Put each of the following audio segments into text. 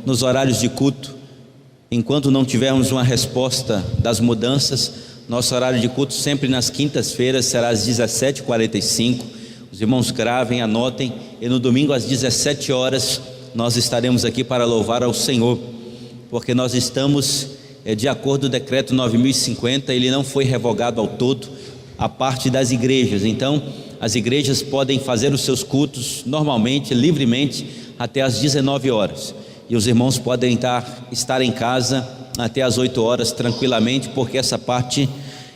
nos horários de culto. Enquanto não tivermos uma resposta das mudanças, nosso horário de culto sempre nas quintas-feiras será às 17h45. Os irmãos gravem, anotem, e no domingo às 17 horas nós estaremos aqui para louvar ao Senhor, porque nós estamos de acordo com o decreto 9050, ele não foi revogado ao todo, a parte das igrejas. Então as igrejas podem fazer os seus cultos normalmente, livremente, até às 19 horas, e os irmãos podem estar em casa até às 8 horas tranquilamente, porque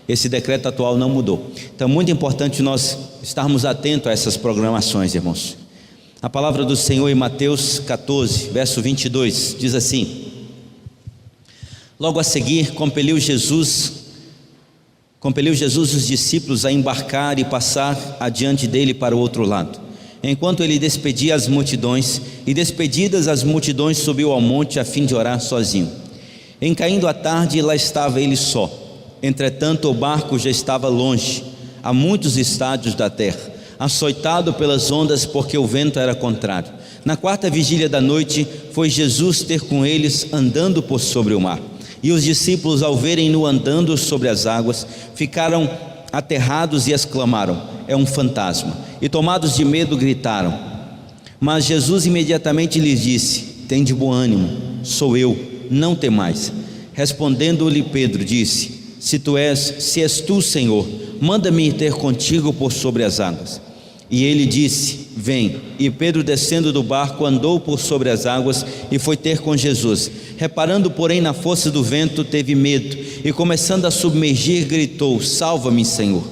esse decreto atual não mudou. Então muito importante nós estarmos atentos a essas programações, irmãos. A palavra do Senhor em Mateus 14, verso 22, diz assim: logo a seguir compeliu Jesus os discípulos a embarcar e passar adiante dele para o outro lado, enquanto ele despedia as multidões, e despedidas as multidões subiu ao monte a fim de orar sozinho. Em caindo a tarde, lá estava ele só. Entretanto o barco já estava longe, a muitos estádios da terra, açoitado pelas ondas, porque o vento era contrário. Na quarta vigília da noite foi Jesus ter com eles, andando por sobre o mar. E os discípulos, ao verem-no andando sobre as águas, ficaram aterrados e exclamaram: é um fantasma. E tomados de medo gritaram. Mas Jesus imediatamente lhes disse: tende bom ânimo, sou eu, não temais. Respondendo-lhe Pedro, disse: se és tu, Senhor, manda-me ir ter contigo por sobre as águas. E ele disse: vem. E Pedro, descendo do barco, andou por sobre as águas e foi ter com Jesus. Reparando porém na força do vento, teve medo, e começando a submergir, gritou: salva-me, Senhor.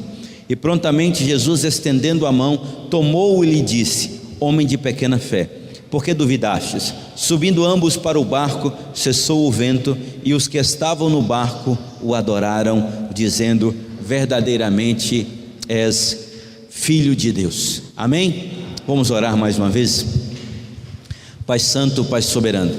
E prontamente Jesus, estendendo a mão, tomou-o e lhe disse: homem de pequena fé, por que duvidastes? Subindo ambos para o barco, cessou o vento, e os que estavam no barco o adoraram, dizendo: verdadeiramente és Filho de Deus. Amém? Vamos orar mais uma vez. Pai santo, Pai soberano,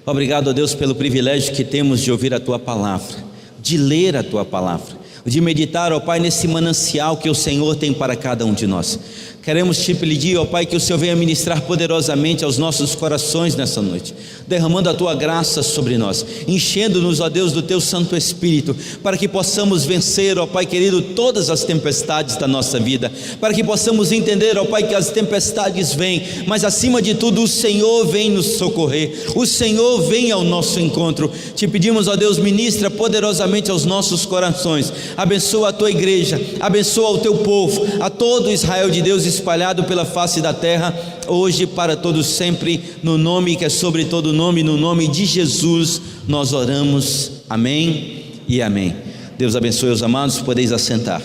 obrigado a Deus pelo privilégio que temos de ouvir a Tua palavra, de ler a Tua palavra, de meditar, ó Pai, nesse manancial que o Senhor tem para cada um de nós. Queremos te pedir, ó Pai, que o Senhor venha ministrar poderosamente aos nossos corações nessa noite, derramando a Tua graça sobre nós, enchendo-nos, ó Deus, do Teu Santo Espírito, para que possamos vencer, ó Pai querido, todas as tempestades da nossa vida, para que possamos entender, ó Pai, que as tempestades vêm, mas acima de tudo o Senhor vem nos socorrer, o Senhor vem ao nosso encontro. Te pedimos, ó Deus, ministra poderosamente aos nossos corações, abençoa a Tua igreja, abençoa o Teu povo, a todo Israel de Deus espalhado pela face da terra, hoje para todos sempre, no nome que é sobre todo nome, no nome de Jesus nós oramos, amém e amém. Deus abençoe os amados, podeis assentar.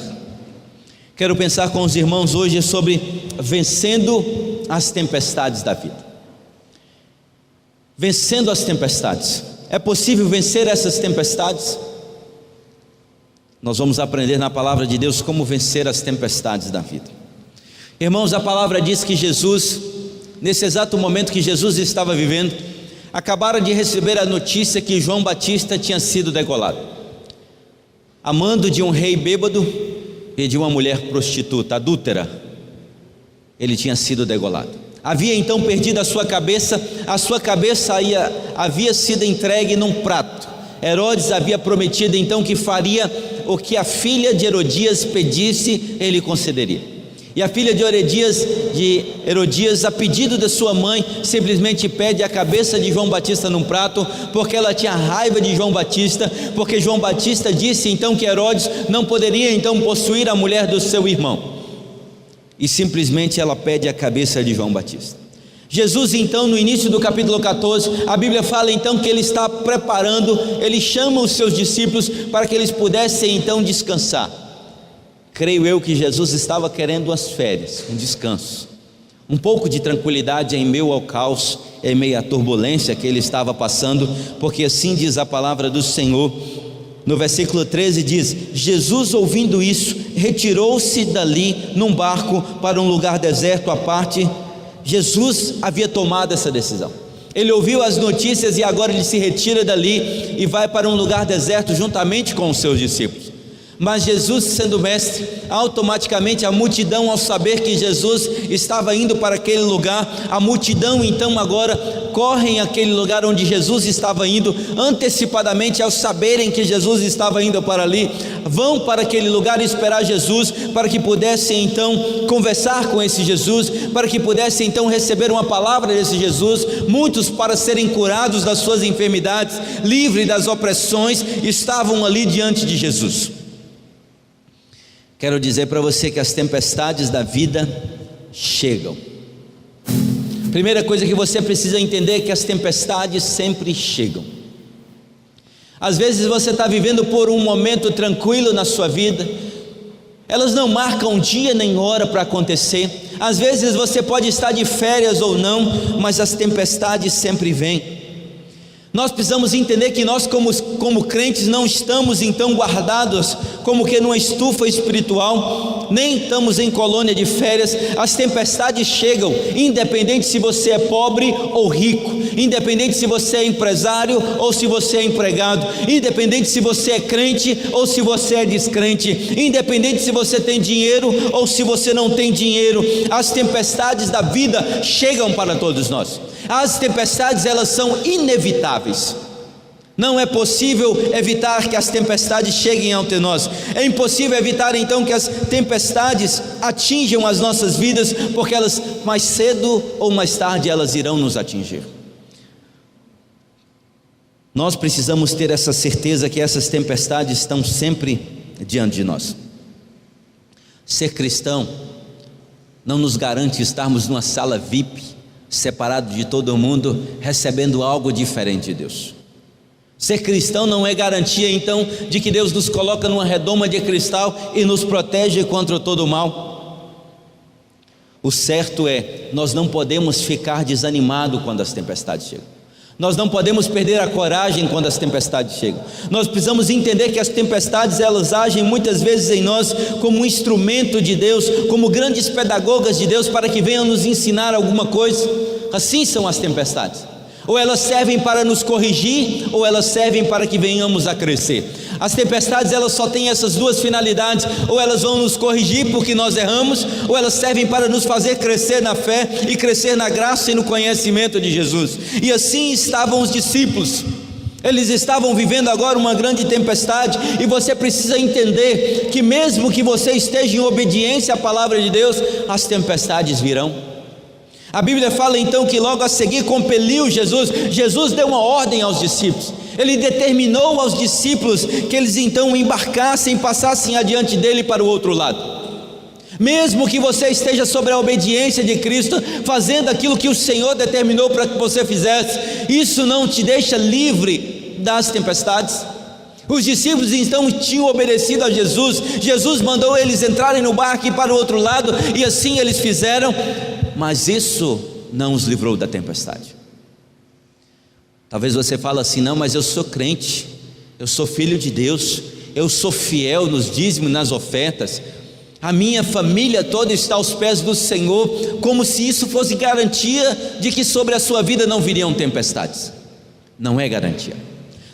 Quero pensar com os irmãos hoje sobre vencendo as tempestades da vida. Vencendo as tempestades. É possível vencer essas tempestades? Nós vamos aprender na palavra de Deus como vencer as tempestades da vida. Irmãos, a palavra diz que Jesus, nesse exato momento que Jesus estava vivendo, acabara de receber a notícia que João Batista tinha sido degolado, amando de um rei bêbado e de uma mulher prostituta, adúltera. Ele tinha sido degolado. Havia então perdido a sua cabeça havia sido entregue num prato. Herodes havia prometido então que faria o que a filha de Herodias pedisse, ele concederia. E a filha de Herodias, a pedido da sua mãe, simplesmente pede a cabeça de João Batista num prato, porque ela tinha raiva de João Batista, porque João Batista disse então que Herodes não poderia então possuir a mulher do seu irmão, e simplesmente ela pede a cabeça de João Batista. Jesus então, no início do capítulo 14, a Bíblia fala então que ele está preparando, ele chama os seus discípulos para que eles pudessem então descansar. Creio eu que Jesus estava querendo as férias, um descanso, um pouco de tranquilidade em meio ao caos, em meio à turbulência que ele estava passando, porque assim diz a palavra do Senhor. No versículo 13 diz: Jesus, ouvindo isso, retirou-se dali num barco para um lugar deserto à parte. Jesus havia tomado essa decisão. Ele ouviu as notícias e agora ele se retira dali e vai para um lugar deserto juntamente com os seus discípulos. Mas Jesus, sendo mestre, automaticamente a multidão, ao saber que Jesus estava indo para aquele lugar, a multidão então agora correm àquele lugar onde Jesus estava indo, antecipadamente ao saberem que Jesus estava indo para ali, vão para aquele lugar esperar Jesus, para que pudessem então conversar com esse Jesus, para que pudessem então receber uma palavra desse Jesus. Muitos, para serem curados das suas enfermidades, livres das opressões, estavam ali diante de Jesus. Quero dizer para você que as tempestades da vida chegam. Primeira coisa que você precisa entender é que as tempestades sempre chegam. Às vezes você está vivendo por um momento tranquilo na sua vida, elas não marcam dia nem hora para acontecer. Às vezes você pode estar de férias ou não, mas as tempestades sempre vêm. Nós precisamos entender que nós como crentes não estamos então guardados como que numa estufa espiritual, nem estamos em colônia de férias. As tempestades chegam, independente se você é pobre ou rico, independente se você é empresário ou se você é empregado, independente se você é crente ou se você é descrente, independente se você tem dinheiro ou se você não tem dinheiro, as tempestades da vida chegam para todos nós. As tempestades, elas são inevitáveis. Não é possível evitar que as tempestades cheguem até nós. É impossível evitar então que as tempestades atinjam as nossas vidas, porque elas mais cedo ou mais tarde elas irão nos atingir. Nós precisamos ter essa certeza que essas tempestades estão sempre diante de nós. Ser cristão não nos garante estarmos numa sala VIP, separado de todo mundo, recebendo algo diferente de Deus. Ser cristão não é garantia então de que Deus nos coloca numa redoma de cristal e nos protege contra todo o mal. O certo é, nós não podemos ficar desanimados quando as tempestades chegam. Nós não podemos perder a coragem quando as tempestades chegam. Nós precisamos entender que as tempestades, elas agem muitas vezes em nós como um instrumento de Deus, como grandes pedagogas de Deus, para que venham nos ensinar alguma coisa. Assim são as tempestades. Ou elas servem para nos corrigir, ou elas servem para que venhamos a crescer. As tempestades, elas só têm essas duas finalidades: ou elas vão nos corrigir porque nós erramos, ou elas servem para nos fazer crescer na fé e crescer na graça e no conhecimento de Jesus. E assim estavam os discípulos. Eles estavam vivendo agora uma grande tempestade, e você precisa entender que mesmo que você esteja em obediência à palavra de Deus, as tempestades virão. A Bíblia fala então que logo a seguir compeliu Jesus deu uma ordem aos discípulos. Ele determinou aos discípulos que eles então embarcassem, passassem adiante dele para o outro lado. Mesmo que você esteja sobre a obediência de Cristo, fazendo aquilo que o Senhor determinou para que você fizesse, isso não te deixa livre das tempestades. Os discípulos então tinham obedecido a Jesus. Jesus mandou eles entrarem no barco e ir para o outro lado, e assim eles fizeram. Mas isso não os livrou da tempestade. Talvez você fale assim: não, mas eu sou crente, eu sou filho de Deus, eu sou fiel nos dízimos, nas ofertas, a minha família toda está aos pés do Senhor, como se isso fosse garantia de que sobre a sua vida não viriam tempestades. Não é garantia.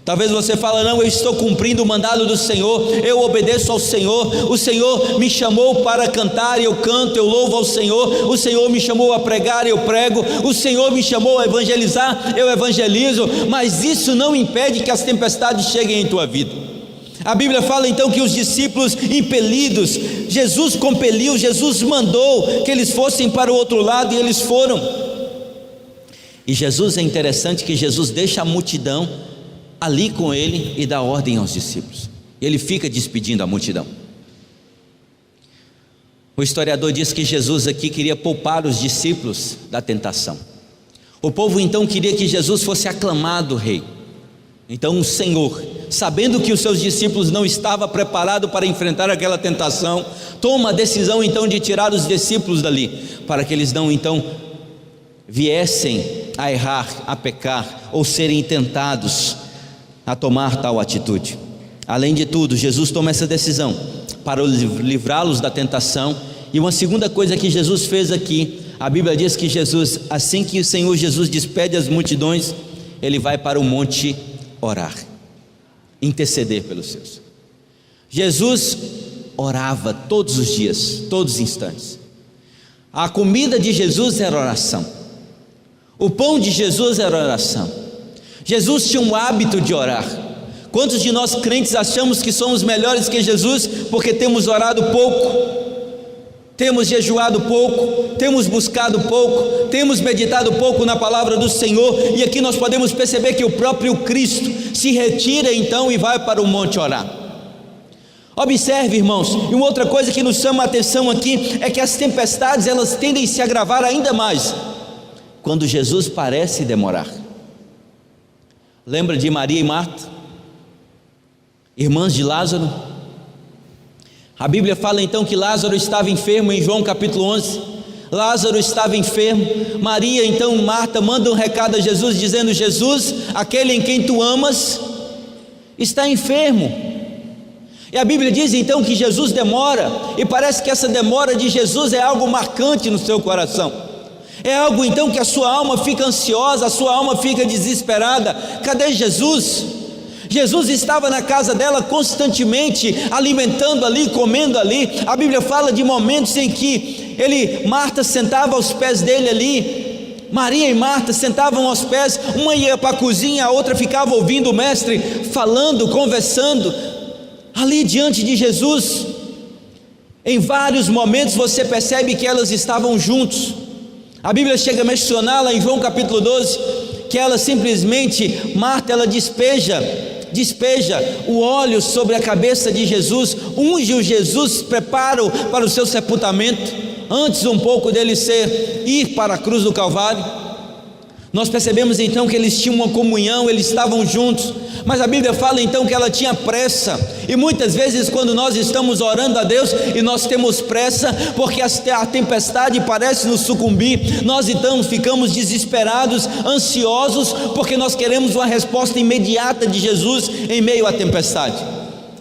Talvez você fale: não, eu estou cumprindo o mandado do Senhor, eu obedeço ao Senhor, o Senhor me chamou para cantar, eu canto, eu louvo ao Senhor, o Senhor me chamou a pregar, eu prego, o Senhor me chamou a evangelizar, eu evangelizo. Mas isso não impede que as tempestades cheguem em tua vida. A Bíblia fala então que os discípulos impelidos, Jesus compeliu, Jesus mandou que eles fossem para o outro lado, e eles foram. E Jesus, é interessante que Jesus deixa a multidão ali com ele e dá ordem aos discípulos. Ele fica despedindo a multidão. O historiador diz que Jesus aqui queria poupar os discípulos da tentação. O povo então queria que Jesus fosse aclamado rei. Então o Senhor, sabendo que os seus discípulos não estavam preparados para enfrentar aquela tentação, toma a decisão então de tirar os discípulos dali, para que eles não então viessem a errar, a pecar, ou serem tentados a tomar tal atitude. Além de tudo, Jesus toma essa decisão para livrá-los da tentação. E uma segunda coisa que Jesus fez aqui, a Bíblia diz que Jesus, assim que o Senhor Jesus despede as multidões, ele vai para o monte orar, interceder pelos seus. Jesus orava todos os dias, todos os instantes. A comida de Jesus era oração. O pão de Jesus era oração. Jesus tinha um hábito de orar. Quantos de nós crentes achamos que somos melhores que Jesus porque temos orado pouco, temos jejuado pouco, temos buscado pouco, temos meditado pouco na palavra do Senhor? E aqui nós podemos perceber que o próprio Cristo se retira então e vai para o monte orar. Observe, irmãos, e uma outra coisa que nos chama a atenção aqui é que as tempestades, elas tendem a se agravar ainda mais quando Jesus parece demorar. Lembra de Maria e Marta, irmãs de Lázaro? A Bíblia fala então que Lázaro estava enfermo, em João capítulo 11, Lázaro estava enfermo. Maria, então Marta, manda um recado a Jesus, dizendo: Jesus, aquele em quem tu amas, está enfermo. E a Bíblia diz então que Jesus demora, e parece que essa demora de Jesus é algo marcante no seu coração. É algo então que a sua alma fica ansiosa, a sua alma fica desesperada. Cadê Jesus? Jesus estava na casa dela constantemente, alimentando ali, comendo ali. A Bíblia fala de momentos em que Marta sentava aos pés dele ali, Maria e Marta sentavam aos pés, uma ia para a cozinha, a outra ficava ouvindo o mestre falando, conversando ali diante de Jesus. Em vários momentos você percebe que elas estavam juntos. A Bíblia chega a mencionar lá em João capítulo 12, que ela simplesmente, Marta, ela despeja o óleo sobre a cabeça de Jesus, unge o Jesus, prepara-o para o seu sepultamento, antes um pouco dele ir para a cruz do Calvário. Nós percebemos então que eles tinham uma comunhão, eles estavam juntos, mas a Bíblia fala então que ela tinha pressa. E muitas vezes quando nós estamos orando a Deus e nós temos pressa, porque a tempestade parece nos sucumbir, nós então ficamos desesperados, ansiosos, porque nós queremos uma resposta imediata de Jesus em meio à tempestade.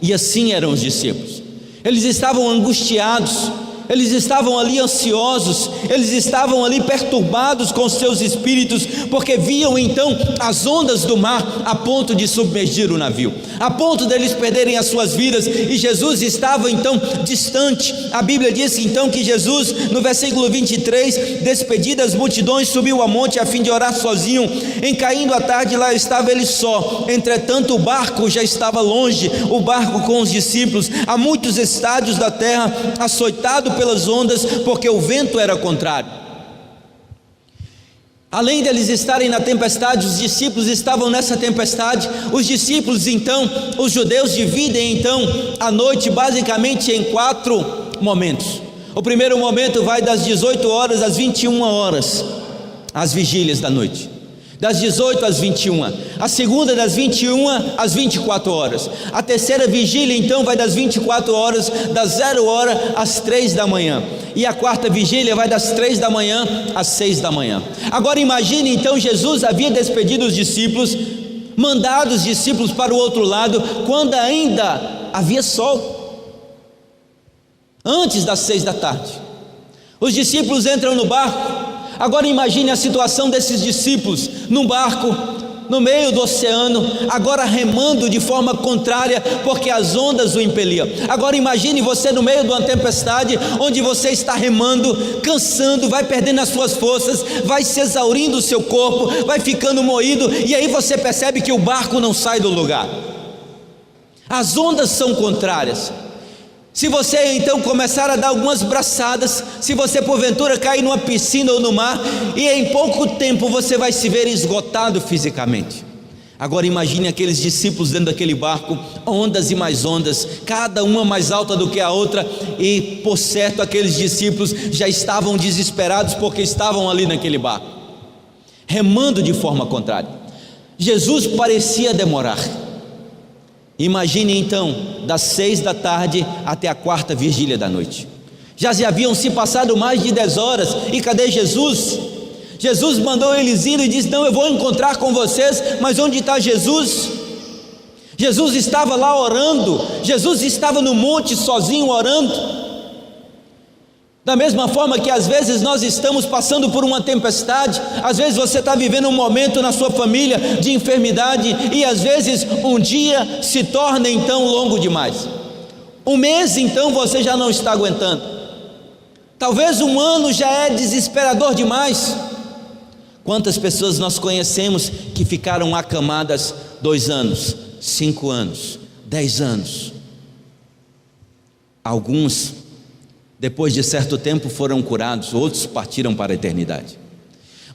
E assim eram os discípulos, eles estavam angustiados, eles estavam ali ansiosos, eles estavam ali perturbados com seus espíritos, porque viam então as ondas do mar a ponto de submergir o navio, a ponto deles perderem as suas vidas, e Jesus estava então distante. A Bíblia diz então que Jesus, no versículo 23, despedidas as multidões, subiu ao monte a fim de orar sozinho. Em caindo a tarde, lá estava ele só, entretanto o barco já estava longe, o barco com os discípulos, a muitos estádios da terra, açoitado pelas ondas, porque o vento era contrário. Além deles estarem na tempestade, os discípulos estavam nessa tempestade. Os discípulos então, os judeus dividem então a noite basicamente em 4 momentos. O primeiro momento vai das 18 horas às 21 horas, as vigílias da noite, das 18 às 21, a segunda das 21 às 24 horas, a terceira vigília então vai das 24 horas, das 0 hora às 3 da manhã, e a quarta vigília vai das 3 da manhã às 6 da manhã. Agora imagine então, Jesus havia despedido os discípulos, mandado os discípulos para o outro lado, quando ainda havia sol, antes das 6 da tarde, os discípulos entram no barco. Agora imagine a situação desses discípulos num barco, no meio do oceano, agora remando de forma contrária, porque as ondas o impeliam. Agora imagine você no meio de uma tempestade, onde você está remando, cansando, vai perdendo as suas forças, vai se exaurindo o seu corpo, vai ficando moído, e aí você percebe que o barco não sai do lugar. As ondas são contrárias. Se você então começar a dar algumas braçadas, se você porventura cair numa piscina ou no mar, e em pouco tempo você vai se ver esgotado fisicamente. Agora imagine aqueles discípulos dentro daquele barco, ondas e mais ondas, cada uma mais alta do que a outra, e por certo aqueles discípulos já estavam desesperados, porque estavam ali naquele barco, remando de forma contrária. Jesus parecia demorar. Imagine então, das 6 da tarde até a quarta vigília da noite, já haviam se passado mais de 10 horas, e cadê Jesus? Jesus mandou eles ir e disse: não, eu vou encontrar com vocês, mas onde está Jesus? Jesus estava lá orando, Jesus estava no monte sozinho orando. Da mesma forma que às vezes nós estamos passando por uma tempestade, às vezes você está vivendo um momento na sua família de enfermidade, e às vezes um dia se torna então longo demais, um mês então você já não está aguentando, talvez um ano já é desesperador demais. Quantas pessoas nós conhecemos que ficaram acamadas 2 anos, 5 anos, 10 anos? Alguns, depois de certo tempo, foram curados, outros partiram para a eternidade.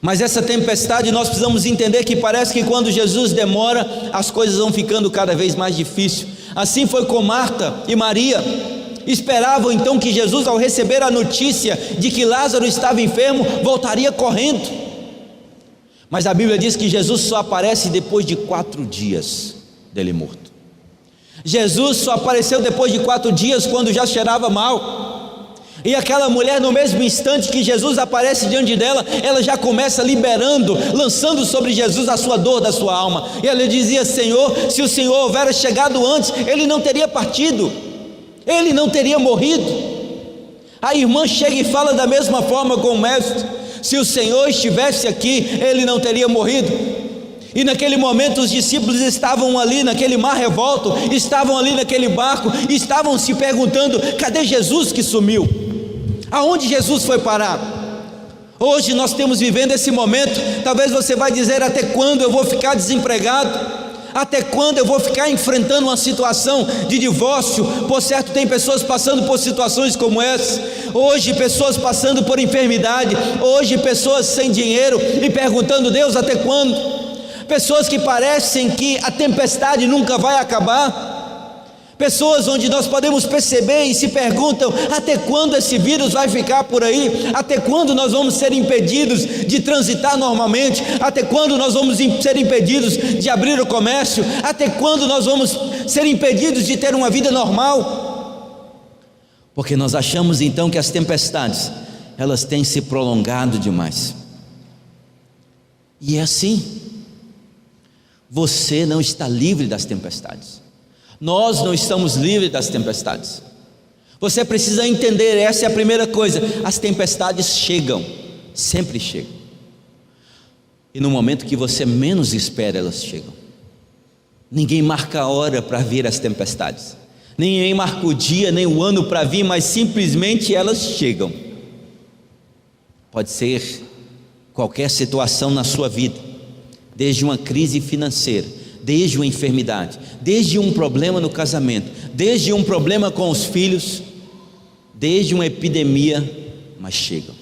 Mas essa tempestade, nós precisamos entender que parece que quando Jesus demora, as coisas vão ficando cada vez mais difíceis. Assim foi com Marta e Maria. Esperavam então que Jesus, ao receber a notícia de que Lázaro estava enfermo, voltaria correndo. Mas a Bíblia diz que Jesus só aparece depois de 4 dias dele morto. Jesus só apareceu depois de 4 dias, quando já cheirava mal. E aquela mulher, no mesmo instante que Jesus aparece diante dela, ela já começa liberando, lançando sobre Jesus a sua dor da sua alma. E ela dizia: Senhor, se o Senhor houvera chegado antes, ele não teria partido, ele não teria morrido. A irmã chega e fala da mesma forma com o mestre: se o Senhor estivesse aqui, ele não teria morrido. E naquele momento os discípulos estavam ali naquele mar revolto, estavam ali naquele barco, e estavam se perguntando: cadê Jesus que sumiu? Aonde Jesus foi parar? Hoje nós estamos vivendo esse momento. Talvez você vai dizer: até quando eu vou ficar desempregado? Até quando eu vou ficar enfrentando uma situação de divórcio? Por certo, tem pessoas passando por situações como essa. Hoje pessoas passando por enfermidade, hoje pessoas sem dinheiro e perguntando: Deus, até quando? Pessoas que parecem que a tempestade nunca vai acabar. Pessoas onde nós podemos perceber e se perguntam: até quando esse vírus vai ficar por aí? Até quando nós vamos ser impedidos de transitar normalmente? Até quando nós vamos ser impedidos de abrir o comércio? Até quando nós vamos ser impedidos de ter uma vida normal? Porque nós achamos então que as tempestades, elas têm se prolongado demais. E é assim. Você não está livre das tempestades. Nós não estamos livres das tempestades. Você precisa entender, essa é a primeira coisa: as tempestades chegam, sempre chegam, e no momento que você menos espera, elas chegam. Ninguém marca a hora para vir as tempestades, ninguém marca o dia nem o ano para vir, mas simplesmente elas chegam. Pode ser qualquer situação na sua vida, desde uma crise financeira, desde uma enfermidade, desde um problema no casamento, desde um problema com os filhos, desde uma epidemia, mas chegam.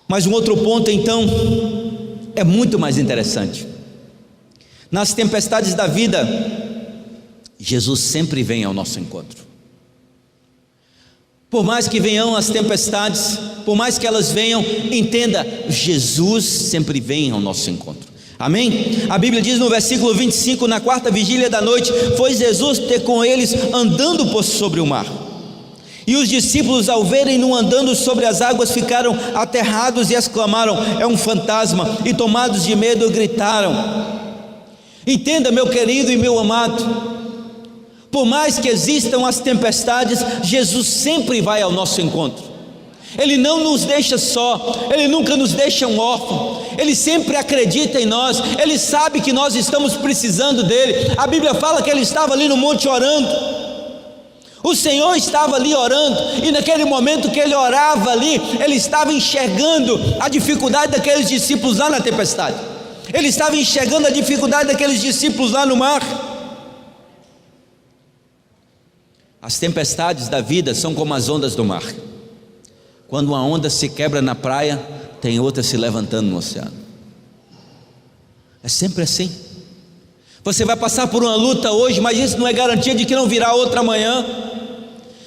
Mas um outro ponto então é muito mais interessante. Nas tempestades da vida, Jesus sempre vem ao nosso encontro. Por mais que venham as tempestades, por mais que elas venham, entenda, Jesus sempre vem ao nosso encontro. Amém? A Bíblia diz no versículo 25: na 4ª vigília da noite, foi Jesus ter com eles andando por sobre o mar. E os discípulos, ao verem-no andando sobre as águas, ficaram aterrados e exclamaram: é um fantasma! E tomados de medo, gritaram. Entenda, meu querido e meu amado, por mais que existam as tempestades, Jesus sempre vai ao nosso encontro. Ele não nos deixa só, Ele nunca nos deixa um órfão, Ele sempre acredita em nós, Ele sabe que nós estamos precisando dEle. A Bíblia fala que Ele estava ali no monte orando, o Senhor estava ali orando, e naquele momento que Ele orava ali, Ele estava enxergando a dificuldade daqueles discípulos lá na tempestade, Ele estava enxergando a dificuldade daqueles discípulos lá no mar. As tempestades da vida são como as ondas do mar. Quando uma onda se quebra na praia, tem outra se levantando no oceano. É sempre assim. Você vai passar por uma luta hoje, mas isso não é garantia de que não virá outra amanhã.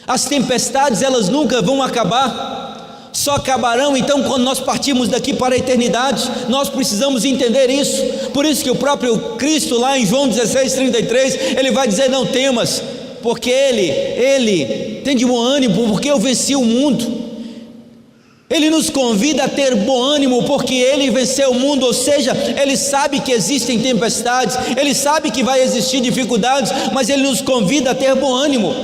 As tempestades, elas nunca vão acabar, só acabarão então quando nós partirmos daqui para a eternidade. Nós precisamos entender isso. Por isso que o próprio Cristo, lá em João 16:33, Ele vai dizer: não temas, porque Ele tem de bom ânimo, porque eu venci o mundo. Ele nos convida a ter bom ânimo, porque Ele venceu o mundo. Ou seja, Ele sabe que existem tempestades, Ele sabe que vai existir dificuldades, mas Ele nos convida a ter bom ânimo.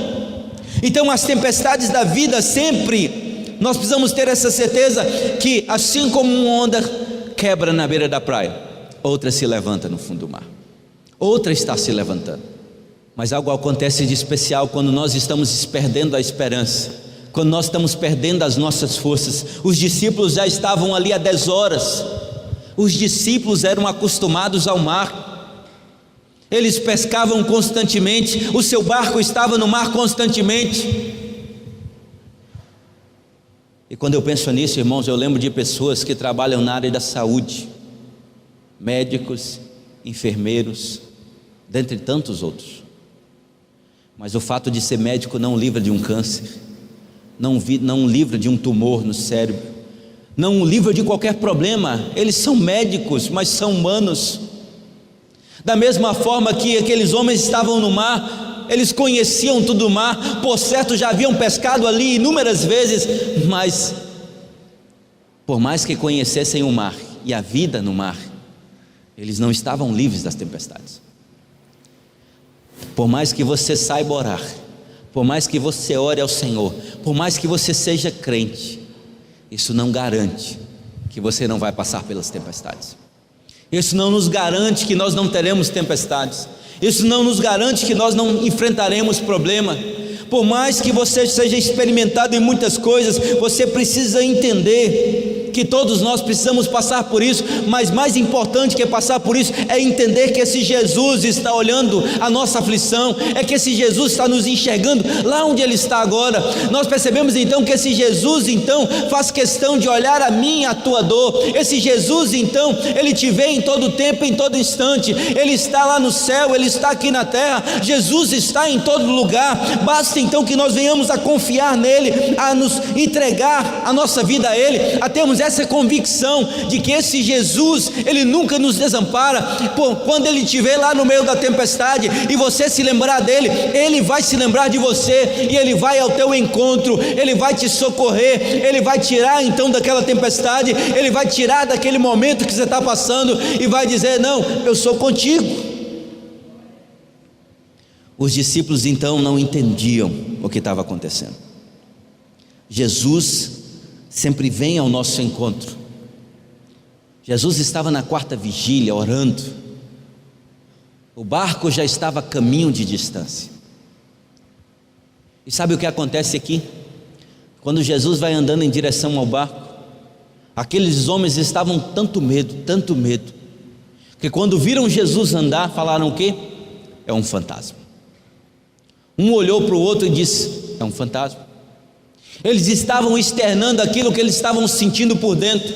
Então as tempestades da vida sempre, nós precisamos ter essa certeza que assim como uma onda quebra na beira da praia, outra se levanta no fundo do mar, outra está se levantando. Mas algo acontece de especial quando nós estamos perdendo a esperança, quando nós estamos perdendo as nossas forças. Os discípulos já estavam ali há 10 horas. Os discípulos eram acostumados ao mar, eles pescavam constantemente, o seu barco estava no mar constantemente. E quando eu penso nisso, irmãos, eu lembro de pessoas que trabalham na área da saúde, médicos, enfermeiros, dentre tantos outros. Mas o fato de ser médico não livra de um câncer, não livra de um tumor no cérebro, não livra de qualquer problema. Eles são médicos, mas são humanos. Da mesma forma que aqueles homens estavam no mar, eles conheciam tudo o mar, por certo já haviam pescado ali inúmeras vezes, mas por mais que conhecessem o mar e a vida no mar, eles não estavam livres das tempestades. Por mais que você saiba orar, por mais que você ore ao Senhor, por mais que você seja crente, isso não garante que você não vai passar pelas tempestades. Isso não nos garante que nós não teremos tempestades. Isso não nos garante que nós não enfrentaremos problema. Por mais que você seja experimentado em muitas coisas, você precisa entender que todos nós precisamos passar por isso, mas mais importante que passar por isso é entender que esse Jesus está olhando a nossa aflição, é que esse Jesus está nos enxergando lá onde Ele está agora. Nós percebemos então que esse Jesus então faz questão de olhar a minha e a tua dor. Esse Jesus então, Ele te vê em todo tempo, em todo instante. Ele está lá no céu, Ele está aqui na terra. Jesus está em todo lugar. Basta então que nós venhamos a confiar nele, a nos entregar a nossa vida a Ele, a termos essa convicção de que esse Jesus, Ele nunca nos desampara. Quando Ele te vê lá no meio da tempestade e você se lembrar dEle, Ele vai se lembrar de você e Ele vai ao teu encontro, Ele vai te socorrer, Ele vai tirar então daquela tempestade, Ele vai tirar daquele momento que você está passando e vai dizer: não, eu sou contigo. Os discípulos então não entendiam o que estava acontecendo. Jesus sempre vem ao nosso encontro. Jesus estava na 4ª vigília orando. O barco já estava a caminho de distância. E sabe o que acontece aqui? Quando Jesus vai andando em direção ao barco, aqueles homens estavam tanto medo, que quando viram Jesus andar, falaram o quê? É um fantasma. Um olhou para o outro e disse: é um fantasma. Eles estavam externando aquilo que eles estavam sentindo por dentro.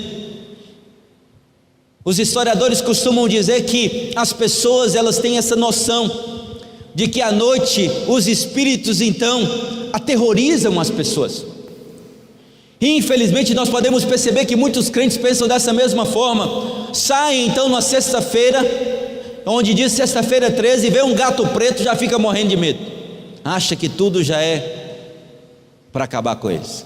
Os historiadores costumam dizer que as pessoas, elas têm essa noção de que à noite os espíritos então aterrorizam as pessoas. E infelizmente nós podemos perceber que muitos crentes pensam dessa mesma forma. Saem então na sexta-feira, onde diz sexta-feira 13, e vê um gato preto, já fica morrendo de medo. Acha que tudo já é para acabar com eles.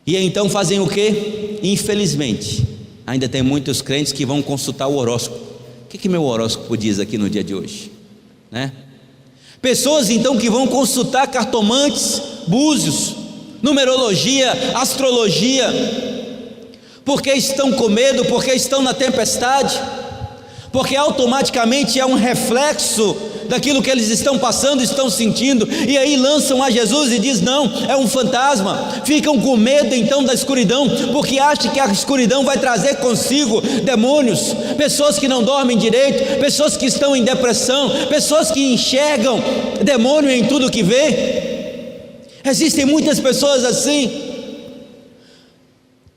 E então fazem o quê? Infelizmente, ainda tem muitos crentes que vão consultar o horóscopo. O que meu horóscopo diz aqui no dia de hoje? Né? Pessoas então que vão consultar cartomantes, búzios, numerologia, astrologia, porque estão com medo, porque estão na tempestade, porque automaticamente é um reflexo daquilo que eles estão passando, estão sentindo, e aí lançam a Jesus e diz: não, é um fantasma. Ficam com medo então da escuridão, porque acham que a escuridão vai trazer consigo demônios, pessoas que não dormem direito, pessoas que estão em depressão, pessoas que enxergam demônio em tudo que vê. Existem muitas pessoas assim.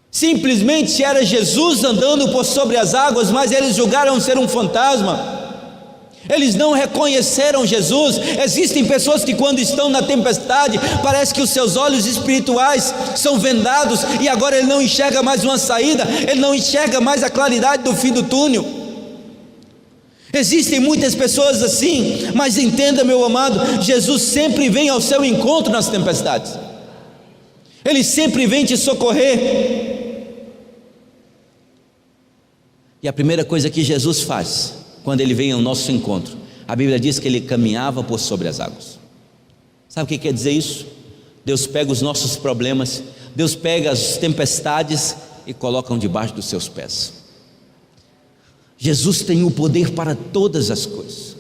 Simplesmente era Jesus andando por sobre as águas, mas eles julgaram ser um fantasma. Eles não reconheceram Jesus. Existem pessoas que quando estão na tempestade, parece que os seus olhos espirituais são vendados e agora ele não enxerga mais uma saída, ele não enxerga mais a claridade do fim do túnel. Existem muitas pessoas assim, mas entenda, meu amado, Jesus sempre vem ao seu encontro nas tempestades. Ele sempre vem te socorrer. E a primeira coisa que Jesus faz quando Ele vem ao nosso encontro, a Bíblia diz que Ele caminhava por sobre as águas. Sabe o que quer dizer isso? Deus pega os nossos problemas, Deus pega as tempestades e coloca debaixo dos seus pés. Jesus tem o poder para todas as coisas.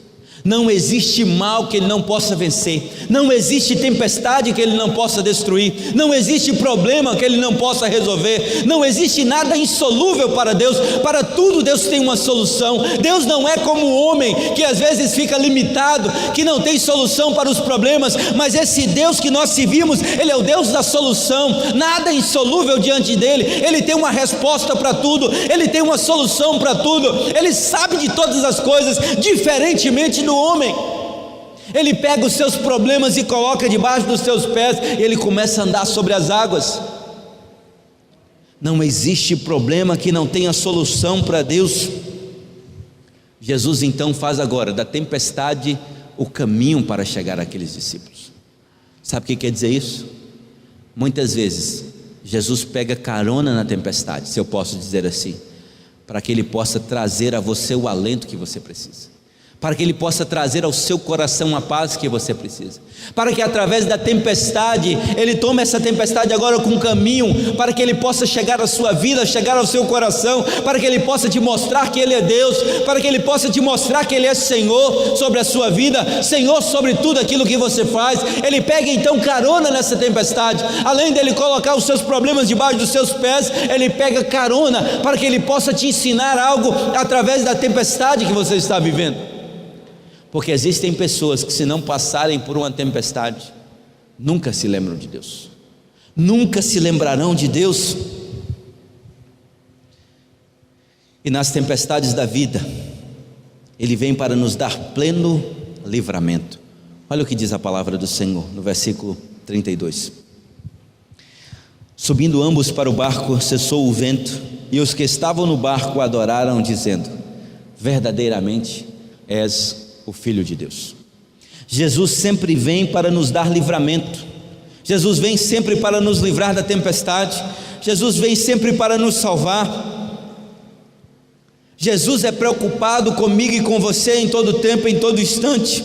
Não existe mal que Ele não possa vencer, não existe tempestade que Ele não possa destruir, não existe problema que Ele não possa resolver, não existe nada insolúvel para Deus. Para tudo Deus tem uma solução. Deus não é como o homem, que às vezes fica limitado, que não tem solução para os problemas, mas esse Deus que nós servimos, Ele é o Deus da solução. Nada é insolúvel diante dEle. Ele tem uma resposta para tudo, Ele tem uma solução para tudo, Ele sabe de todas as coisas, diferentemente do homem. Ele pega os seus problemas e coloca debaixo dos seus pés, e ele começa a andar sobre as águas. Não existe problema que não tenha solução para Deus. Jesus então faz agora da tempestade o caminho para chegar àqueles discípulos. Sabe o que quer dizer isso? Muitas vezes Jesus pega carona na tempestade, se eu posso dizer assim, para que Ele possa trazer a você o alento que você precisa, para que Ele possa trazer ao seu coração a paz que você precisa, para que através da tempestade, Ele tome essa tempestade agora com um caminho, para que Ele possa chegar à sua vida, chegar ao seu coração, para que Ele possa te mostrar que Ele é Deus, para que Ele possa te mostrar que Ele é Senhor sobre a sua vida, Senhor sobre tudo aquilo que você faz. Ele pega então carona nessa tempestade, além dele colocar os seus problemas debaixo dos seus pés, Ele pega carona para que Ele possa te ensinar algo através da tempestade que você está vivendo. Porque existem pessoas que, se não passarem por uma tempestade, nunca se lembram de Deus, nunca se lembrarão de Deus. E nas tempestades da vida, Ele vem para nos dar pleno livramento. Olha o que diz a palavra do Senhor no versículo 32: subindo ambos para o barco, cessou o vento, e os que estavam no barco adoraram, dizendo: verdadeiramente és o Filho de Deus. Jesus sempre vem para nos dar livramento, Jesus vem sempre para nos livrar da tempestade, Jesus vem sempre para nos salvar. Jesus é preocupado comigo e com você em todo tempo, em todo instante.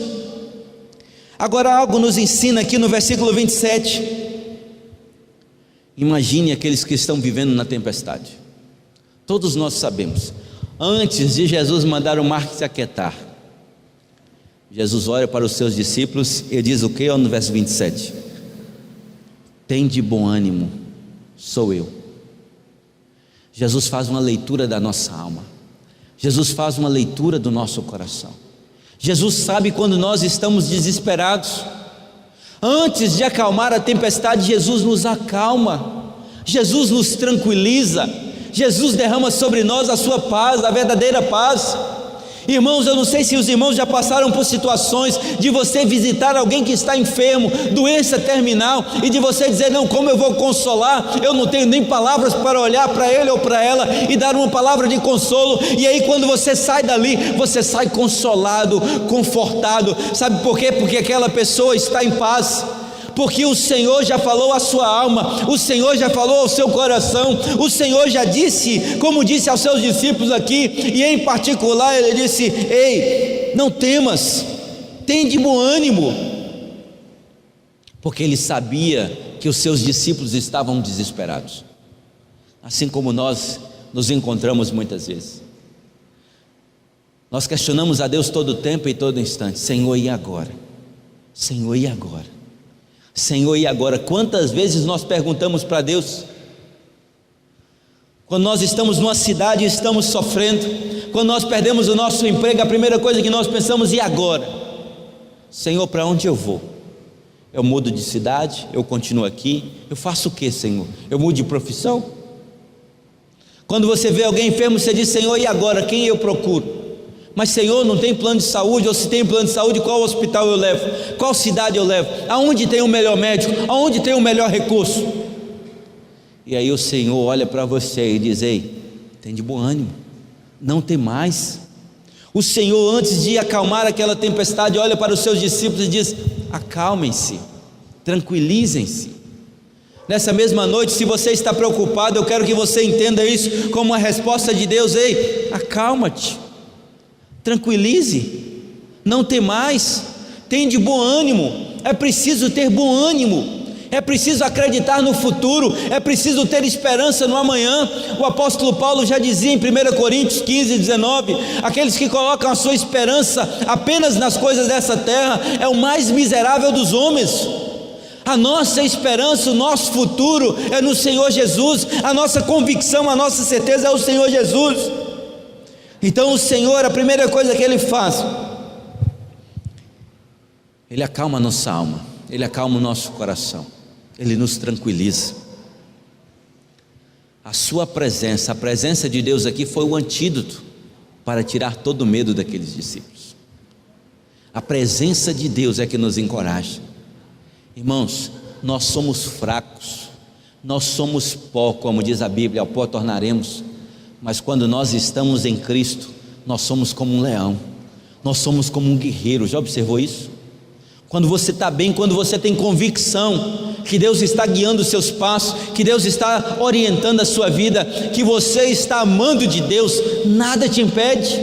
Agora algo nos ensina aqui no versículo 27. Imagine aqueles que estão vivendo na tempestade. Todos nós sabemos, antes de Jesus mandar o mar se aquietar, Jesus olha para os seus discípulos e diz o que no verso 27? Tende bom ânimo, sou eu. Jesus faz uma leitura da nossa alma, Jesus faz uma leitura do nosso coração. Jesus sabe quando nós estamos desesperados. Antes de acalmar a tempestade, Jesus nos acalma, Jesus nos tranquiliza, Jesus derrama sobre nós a sua paz, a verdadeira paz. Irmãos, eu não sei se os irmãos já passaram por situações de você visitar alguém que está enfermo, doença terminal, e de você dizer: não, como eu vou consolar? Eu não tenho nem palavras para olhar para ele ou para ela e dar uma palavra de consolo. E aí quando você sai dali, você sai consolado, confortado. Sabe por quê? Porque aquela pessoa está em paz, porque o Senhor já falou à sua alma, o Senhor já falou ao seu coração, o Senhor já disse, como disse aos seus discípulos aqui, e em particular Ele disse: ei, não temas, tende bom ânimo, porque Ele sabia que os seus discípulos estavam desesperados, assim como nós nos encontramos muitas vezes. Nós questionamos a Deus todo tempo e todo instante: Senhor, e agora? Senhor, e agora? Senhor, e agora? Quantas vezes nós perguntamos para Deus, quando nós estamos numa cidade e estamos sofrendo, quando nós perdemos o nosso emprego, a primeira coisa que nós pensamos: e agora? Senhor, para onde eu vou? Eu mudo de cidade? Eu continuo aqui? Eu faço o que, Senhor? Eu mudo de profissão? Quando você vê alguém enfermo, você diz: Senhor, e agora? Quem eu procuro? Mas Senhor, não tem plano de saúde? Ou se tem plano de saúde, qual hospital eu levo? Qual cidade eu levo? Aonde tem o melhor médico? Aonde tem o melhor recurso? E aí o Senhor olha para você e diz: ei, tem de bom ânimo, não tem mais. O Senhor, antes de acalmar aquela tempestade, olha para os seus discípulos e diz: acalmem-se, tranquilizem-se. Nessa mesma noite, se você está preocupado, eu quero que você entenda isso como uma resposta de Deus: ei, acalma-te, tranquilize, não tem mais, tem de bom ânimo. É preciso ter bom ânimo. é preciso acreditar no futuro, é preciso ter esperança no amanhã. O apóstolo Paulo já dizia em 1 Coríntios 15, 19: aqueles que colocam a sua esperança apenas nas coisas dessa terra é o mais miserável dos homens. A nossa esperança, o nosso futuro é no Senhor Jesus, a nossa convicção, a nossa certeza é o Senhor Jesus. Então o Senhor, a primeira coisa que Ele faz, Ele acalma a nossa alma, Ele acalma o nosso coração, Ele nos tranquiliza. A sua presença, a presença de Deus aqui foi o antídoto para tirar todo o medo daqueles discípulos. A presença de Deus é que nos encoraja. Irmãos, nós somos fracos, nós somos pó, como diz a Bíblia, ao pó tornaremos, mas quando nós estamos em Cristo, nós somos como um leão, nós somos como um guerreiro. Já observou isso? Quando você está bem, quando você tem convicção que Deus está guiando os seus passos, que Deus está orientando a sua vida, que você está amando de Deus, nada te impede.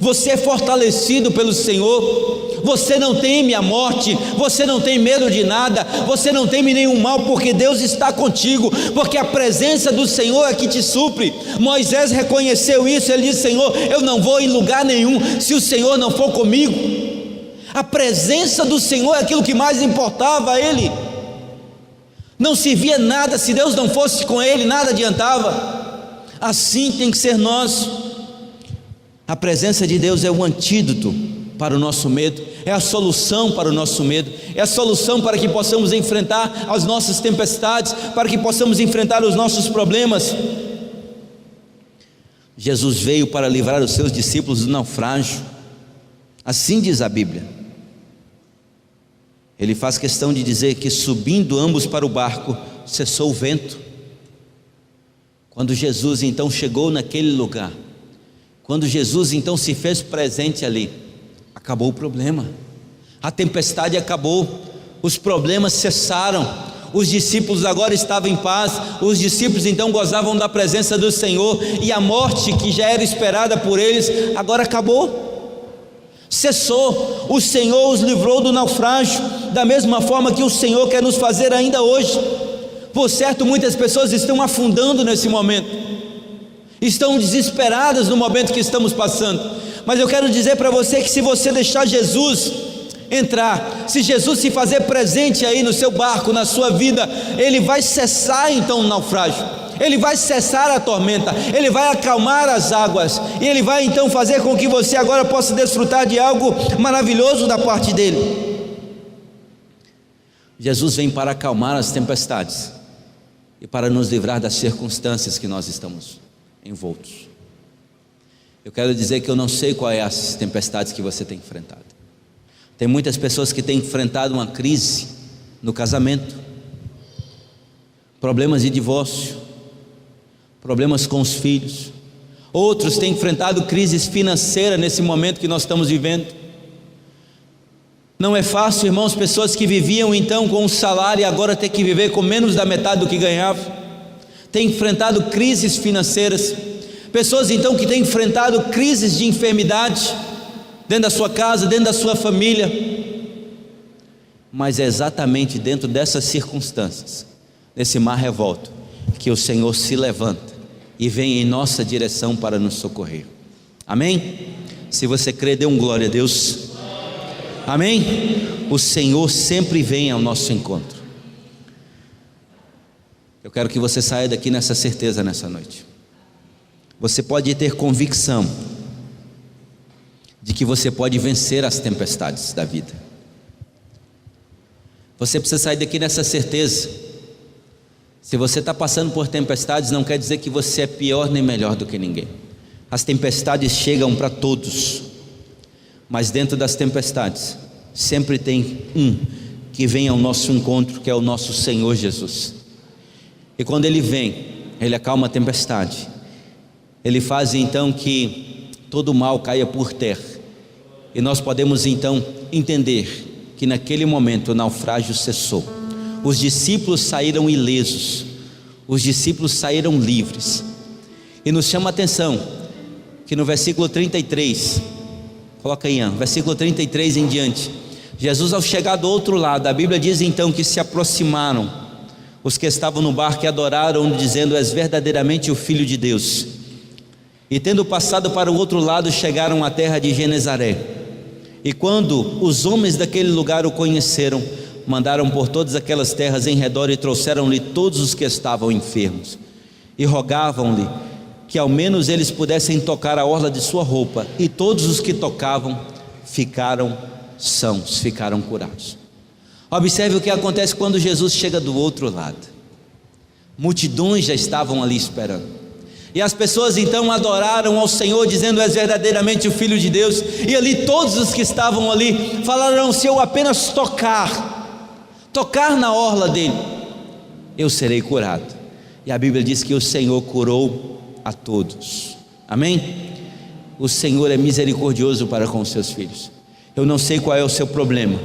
Você é fortalecido pelo Senhor, você não teme a morte, você não tem medo de nada, você não teme nenhum mal, porque Deus está contigo, porque a presença do Senhor é que te supre. Moisés reconheceu isso, ele disse: Senhor, eu não vou em lugar nenhum se o Senhor não for comigo. A presença do Senhor é aquilo que mais importava a ele. Não servia nada se Deus não fosse com ele, nada adiantava. Assim tem que ser nós. A presença de Deus é o antídoto para o nosso medo, é a solução para o nosso medo, é a solução para que possamos enfrentar as nossas tempestades, para que possamos enfrentar os nossos problemas. Jesus veio para livrar os seus discípulos do naufrágio, assim diz a Bíblia. Ele faz questão de dizer que, subindo ambos para o barco, cessou o vento. Quando Jesus então chegou naquele lugar, quando Jesus então se fez presente ali, acabou o problema, a tempestade acabou, os problemas cessaram, os discípulos agora estavam em paz, os discípulos então gozavam da presença do Senhor, e a morte que já era esperada por eles, agora acabou, cessou. O Senhor os livrou do naufrágio, da mesma forma que o Senhor quer nos fazer ainda hoje. Por certo, muitas pessoas estão afundando nesse momento, estão desesperadas no momento que estamos passando, mas eu quero dizer para você que se você deixar Jesus entrar, se Jesus se fazer presente aí no seu barco, na sua vida, Ele vai cessar então o naufrágio, Ele vai cessar a tormenta, Ele vai acalmar as águas, e Ele vai então fazer com que você agora possa desfrutar de algo maravilhoso da parte dEle. Jesus vem para acalmar as tempestades e para nos livrar das circunstâncias que nós estamos envoltos. Eu quero dizer que eu não sei quais são as tempestades que você tem enfrentado. Tem muitas pessoas que têm enfrentado uma crise no casamento, problemas de divórcio, problemas com os filhos. Outros têm enfrentado crises financeiras nesse momento que nós estamos vivendo. Não é fácil, irmãos, pessoas que viviam então com um salário e agora ter que viver com menos da metade do que ganhavam, têm enfrentado crises financeiras. Pessoas então que têm enfrentado crises de enfermidade dentro da sua casa, dentro da sua família. Mas é exatamente dentro dessas circunstâncias, nesse mar revolto, que o Senhor se levanta e vem em nossa direção para nos socorrer. Amém? Se você crê, dê um glória a Deus. Amém? O Senhor sempre vem ao nosso encontro. Eu quero que você saia daqui nessa certeza nessa noite. Você pode ter convicção de que você pode vencer as tempestades da vida. Você precisa sair daqui nessa certeza. Se você está passando por tempestades, não quer dizer que você é pior nem melhor do que ninguém. As tempestades chegam para todos, mas dentro das tempestades sempre tem um que vem ao nosso encontro, que é o nosso Senhor Jesus. E quando Ele vem, Ele acalma a tempestade, Ele faz então que todo o mal caia por terra, e nós podemos então entender que naquele momento o naufrágio cessou. Os discípulos saíram ilesos, os discípulos saíram livres. E nos chama a atenção que no versículo 33, coloca aí, versículo 33 em diante, Jesus, ao chegar do outro lado, a Bíblia diz então que se aproximaram os que estavam no barco adoraram, dizendo: és verdadeiramente o Filho de Deus. E tendo passado para o outro lado, chegaram à terra de Genezaré. E quando os homens daquele lugar o conheceram, mandaram por todas aquelas terras em redor e trouxeram-lhe todos os que estavam enfermos, e rogavam-lhe que ao menos eles pudessem tocar a orla de sua roupa, e todos os que tocavam ficaram sãos, ficaram curados. Observe o que acontece quando Jesus chega do outro lado. Multidões já estavam ali esperando, e as pessoas então adoraram ao Senhor, dizendo: és verdadeiramente o Filho de Deus. E ali todos os que estavam ali falaram: se eu apenas tocar na orla dele, eu serei curado. E a Bíblia diz que o Senhor curou a todos. Amém? O Senhor é misericordioso para com os seus filhos. Eu não sei qual é o seu problema,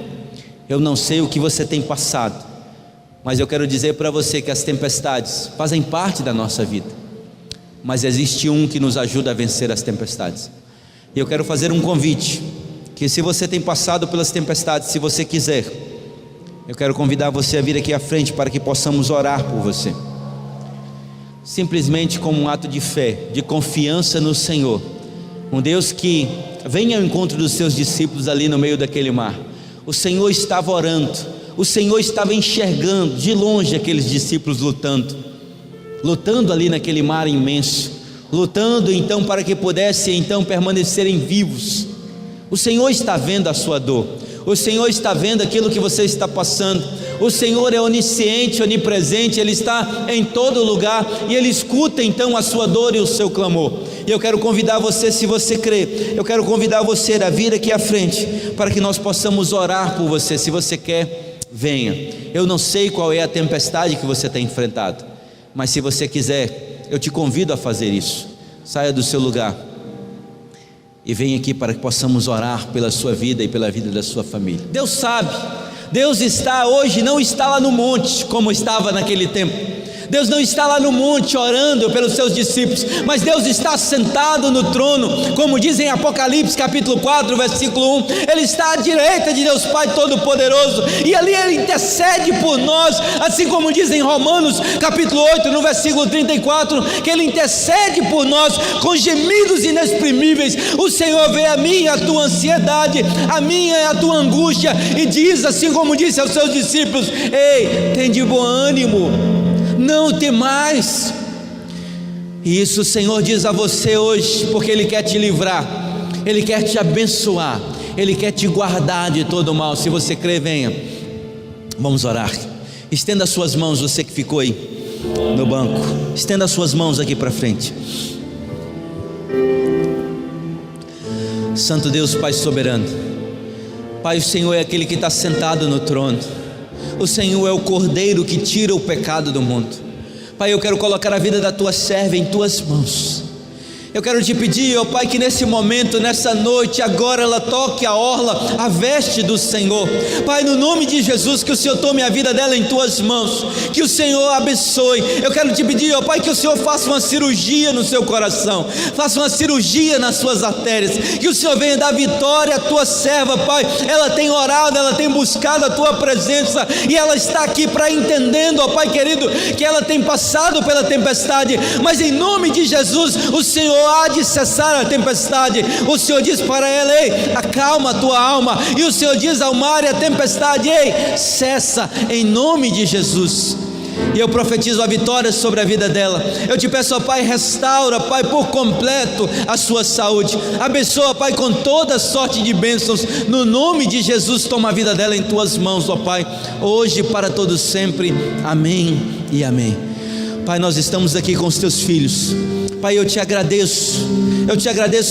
eu não sei o que você tem passado, mas eu quero dizer para você que as tempestades fazem parte da nossa vida, mas existe um que nos ajuda a vencer as tempestades. E eu quero fazer um convite, que se você tem passado pelas tempestades, se você quiser, eu quero convidar você a vir aqui à frente para que possamos orar por você, simplesmente como um ato de fé, de confiança no Senhor, um Deus que vem ao encontro dos seus discípulos ali no meio daquele mar. O Senhor estava orando, o Senhor estava enxergando de longe aqueles discípulos lutando ali naquele mar imenso, lutando então para que pudessem então permanecerem vivos. O Senhor está vendo a sua dor, o Senhor está vendo aquilo que você está passando. O Senhor é onisciente, onipresente, Ele está em todo lugar, e Ele escuta então a sua dor e o seu clamor. E eu quero convidar você, se você crê, eu quero convidar você a vir aqui à frente, para que nós possamos orar por você. Se você quer, venha. Eu não sei qual é a tempestade que você tem enfrentado, mas se você quiser, eu te convido a fazer isso. Saia do seu lugar e venha aqui para que possamos orar pela sua vida e pela vida da sua família. Deus sabe, Deus está hoje, não está lá no monte como estava naquele tempo. Deus não está lá no monte orando pelos seus discípulos, mas Deus está sentado no trono, como diz em Apocalipse capítulo 4 versículo 1, Ele está à direita de Deus Pai Todo-Poderoso, e ali Ele intercede por nós, assim como diz em Romanos capítulo 8 no versículo 34, que Ele intercede por nós com gemidos inexprimíveis. O Senhor vê a minha e a tua ansiedade, a minha e a tua angústia, e diz assim como disse aos seus discípulos: ei, tem de bom ânimo, não temais. E isso o Senhor diz a você hoje, porque Ele quer te livrar, Ele quer te abençoar, Ele quer te guardar de todo mal. Se você crê, venha, vamos orar. Estenda as suas mãos, você que ficou aí no banco, estenda as suas mãos aqui para frente. Santo Deus, Pai soberano, Pai, o Senhor é aquele que está sentado no trono, o Senhor é o Cordeiro que tira o pecado do mundo. Pai, eu quero colocar a vida da tua serva em tuas mãos. Eu quero te pedir, ó Pai, que nesse momento, nessa noite, agora ela toque a orla, a veste do Senhor. Pai, no nome de Jesus, que o Senhor tome a vida dela em tuas mãos, que o Senhor abençoe. Eu quero te pedir, ó Pai, que o Senhor faça uma cirurgia no seu coração, faça uma cirurgia nas suas artérias, que o Senhor venha dar vitória à tua serva, Pai. Ela tem orado, ela tem buscado a tua presença, e ela está aqui para entendendo, ó Pai querido, que ela tem passado pela tempestade, mas em nome de Jesus, o Senhor há de cessar a tempestade. O Senhor diz para ela: ei, acalma a tua alma. E o Senhor diz ao mar e à tempestade: ei, cessa, em nome de Jesus. E eu profetizo a vitória sobre a vida dela. Eu te peço, ó Pai, restaura, Pai, por completo a sua saúde. Abençoa, Pai, com toda sorte de bênçãos. No nome de Jesus, toma a vida dela em tuas mãos, ó Pai, hoje para todos sempre. Amém e amém. Pai, nós estamos aqui com os teus filhos. Pai, eu te agradeço,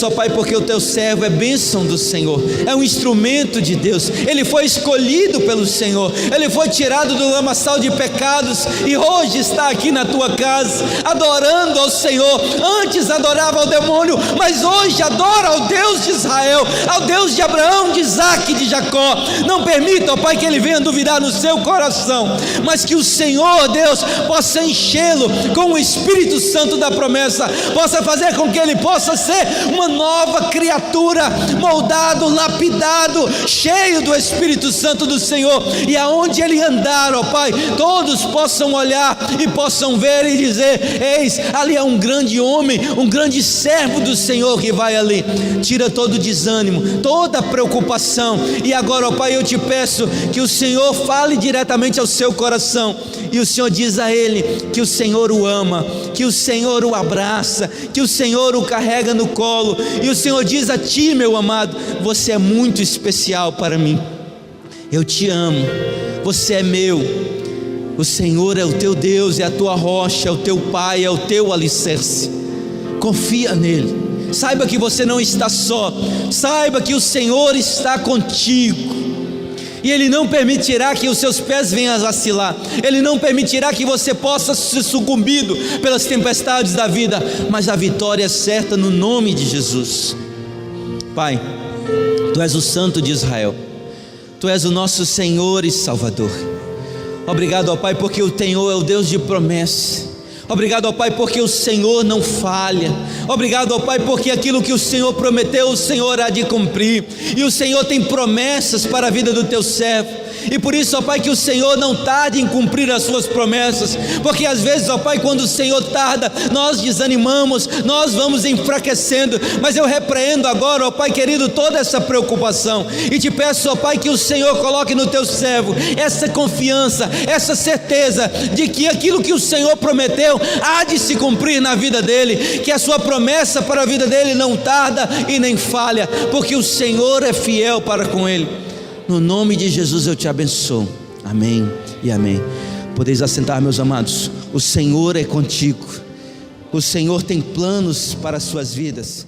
ó Pai, porque o teu servo é bênção do Senhor, é um instrumento de Deus, ele foi escolhido pelo Senhor, ele foi tirado do lamaçal de pecados, e hoje está aqui na tua casa, adorando ao Senhor. Antes adorava ao demônio, mas hoje adora ao Deus de Israel, ao Deus de Abraão, de Isaque e de Jacó. Não permita, ó Pai, que ele venha duvidar no seu coração, mas que o Senhor Deus possa enchê-lo com o Espírito Santo da promessa, possa fazer com que ele possa ser uma nova criatura, moldado, lapidado, cheio do Espírito Santo do Senhor, e aonde ele andar, ó Pai, todos possam olhar e possam ver e dizer: eis, ali é um grande homem, um grande servo do Senhor que vai ali. Tira todo o desânimo, toda a preocupação, e agora, ó Pai, eu te peço que o Senhor fale diretamente ao seu coração, e o Senhor diz a ele que o Senhor o ama, que o Senhor o abraça, que o Senhor o carrega no colo, e o Senhor diz a ti, meu amado: você é muito especial para mim, eu te amo, você é meu, o Senhor é o teu Deus, é a tua rocha, é o teu Pai, é o teu alicerce. Confia nele, saiba que você não está só, saiba que o Senhor está contigo, e Ele não permitirá que os seus pés venham a vacilar, Ele não permitirá que você possa ser sucumbido pelas tempestades da vida, mas a vitória é certa no nome de Jesus. Pai, Tu és o Santo de Israel, Tu és o nosso Senhor e Salvador. Obrigado, ó Pai, porque o Senhor é o Deus de promessa. Obrigado, ó Pai, porque o Senhor não falha. Obrigado, ó Pai, porque aquilo que o Senhor prometeu, o Senhor há de cumprir, e o Senhor tem promessas para a vida do teu servo. E por isso, ó Pai, que o Senhor não tarde em cumprir as suas promessas, porque às vezes, ó Pai, quando o Senhor tarda, nós desanimamos, nós vamos enfraquecendo, mas eu repreendo agora, ó Pai querido, toda essa preocupação, e te peço, ó Pai, que o Senhor coloque no teu servo essa confiança, essa certeza de que aquilo que o Senhor prometeu há de se cumprir na vida dele, que a sua promessa para a vida dele não tarda e nem falha, porque o Senhor é fiel para com ele. No nome de Jesus eu te abençoo, amém e amém. Podeis assentar, meus amados. O Senhor é contigo, o Senhor tem planos para as suas vidas.